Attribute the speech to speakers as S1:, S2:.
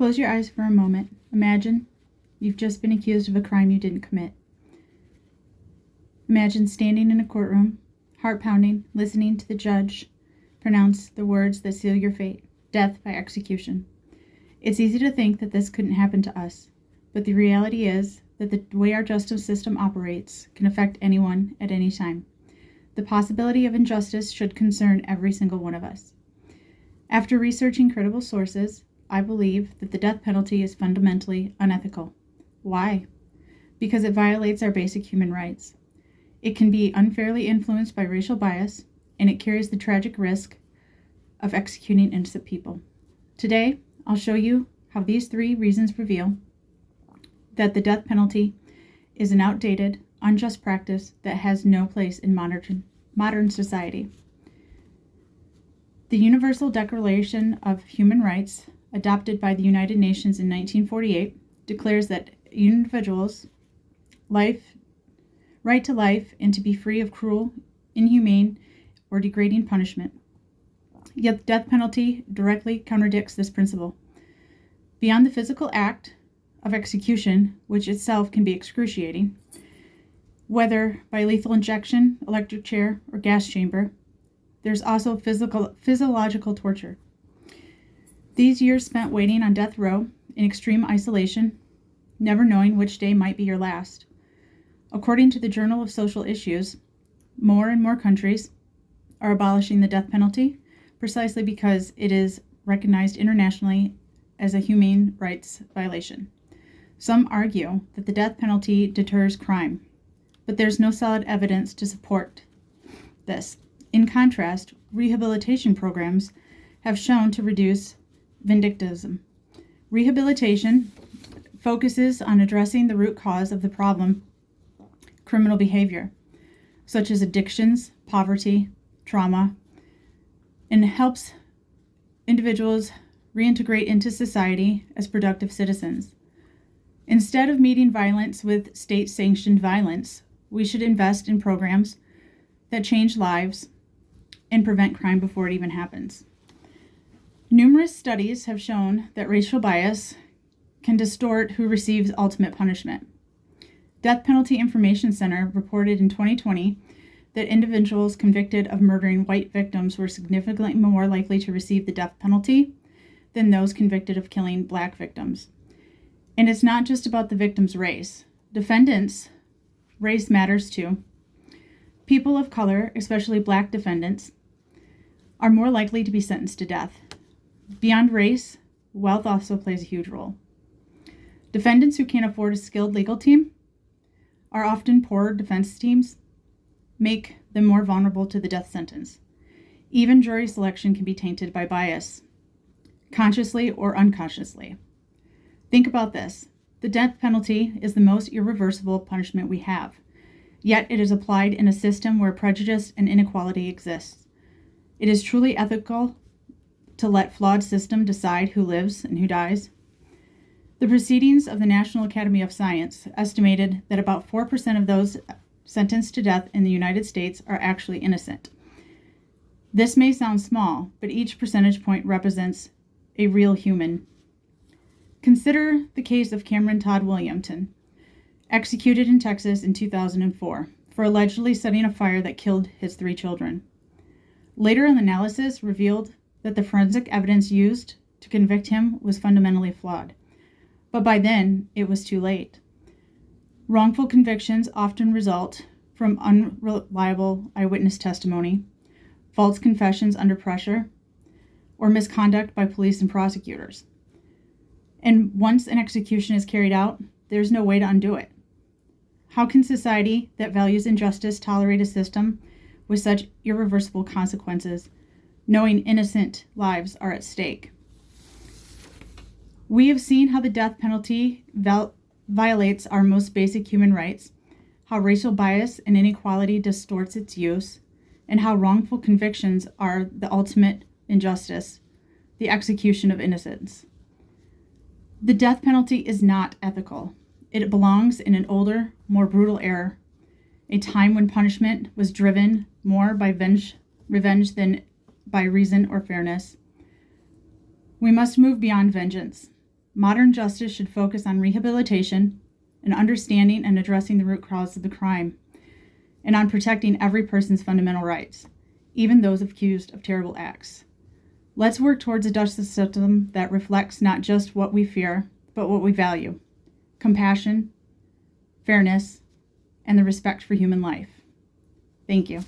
S1: Close your eyes for a moment. Imagine you've just been accused of a crime you didn't commit. Imagine standing in a courtroom, heart pounding, listening to the judge pronounce the words that seal your fate, death by execution. It's easy to think that this couldn't happen to us, but the reality is that the way our justice system operates can affect anyone at any time. The possibility of injustice should concern every single one of us. After researching credible sources, I believe that the death penalty is fundamentally unethical. Why? Because it violates our basic human rights. It can be unfairly influenced by racial bias, and it carries the tragic risk of executing innocent people. Today, I'll show you how these 3 reasons reveal that the death penalty is an outdated, unjust practice that has no place in modern society. The Universal Declaration of Human Rights, adopted by the United Nations in 1948, declares that individuals' right to life and to be free of cruel, inhumane, or degrading punishment. Yet the death penalty directly contradicts this principle. Beyond the physical act of execution, which itself can be excruciating, whether by lethal injection, electric chair, or gas chamber, there's also physiological torture. These years spent waiting on death row in extreme isolation, never knowing which day might be your last. According to the Journal of Social Issues, more and more countries are abolishing the death penalty precisely because it is recognized internationally as a humane rights violation. Some argue that the death penalty deters crime, but there's no solid evidence to support this. In contrast, rehabilitation programs have shown to reduce vindictivism. Rehabilitation focuses on addressing the root cause of the problem, criminal behavior, such as addictions, poverty, trauma, and helps individuals reintegrate into society as productive citizens. Instead of meeting violence with state-sanctioned violence, we should invest in programs that change lives and prevent crime before it even happens. Numerous studies have shown that racial bias can distort who receives ultimate punishment. Death Penalty Information Center reported in 2020 that individuals convicted of murdering white victims were significantly more likely to receive the death penalty than those convicted of killing black victims. And it's not just about the victim's race. Defendants' race matters too. People of color, especially black defendants, are more likely to be sentenced to death. Beyond race, wealth also plays a huge role. Defendants who can't afford a skilled legal team are often poorer defense teams, make them more vulnerable to the death sentence. Even jury selection can be tainted by bias, consciously or unconsciously. Think about this. The death penalty is the most irreversible punishment we have, yet it is applied in a system where prejudice and inequality exists. It is truly ethical to let flawed system decide who lives and who dies. The proceedings of the National Academy of Science estimated that about 4% of those sentenced to death in the United States are actually innocent. This may sound small, but each percentage point represents a real human. Consider the case of Cameron Todd Williamson, executed in Texas in 2004 for allegedly setting a fire that killed his 3 children. Later analysis revealed that the forensic evidence used to convict him was fundamentally flawed. But by then, it was too late. Wrongful convictions often result from unreliable eyewitness testimony, false confessions under pressure, or misconduct by police and prosecutors. And once an execution is carried out, there's no way to undo it. How can society that values injustice tolerate a system with such irreversible consequences, knowing innocent lives are at stake? We have seen how the death penalty violates our most basic human rights, how racial bias and inequality distorts its use, and how wrongful convictions are the ultimate injustice, the execution of innocence. The death penalty is not ethical. It belongs in an older, more brutal era, a time when punishment was driven more by revenge than by reason or fairness. We must move beyond vengeance. Modern justice should focus on rehabilitation and understanding and addressing the root cause of the crime, and on protecting every person's fundamental rights, even those accused of terrible acts. Let's work towards a justice system that reflects not just what we fear, but what we value: compassion, fairness, and the respect for human life. Thank you.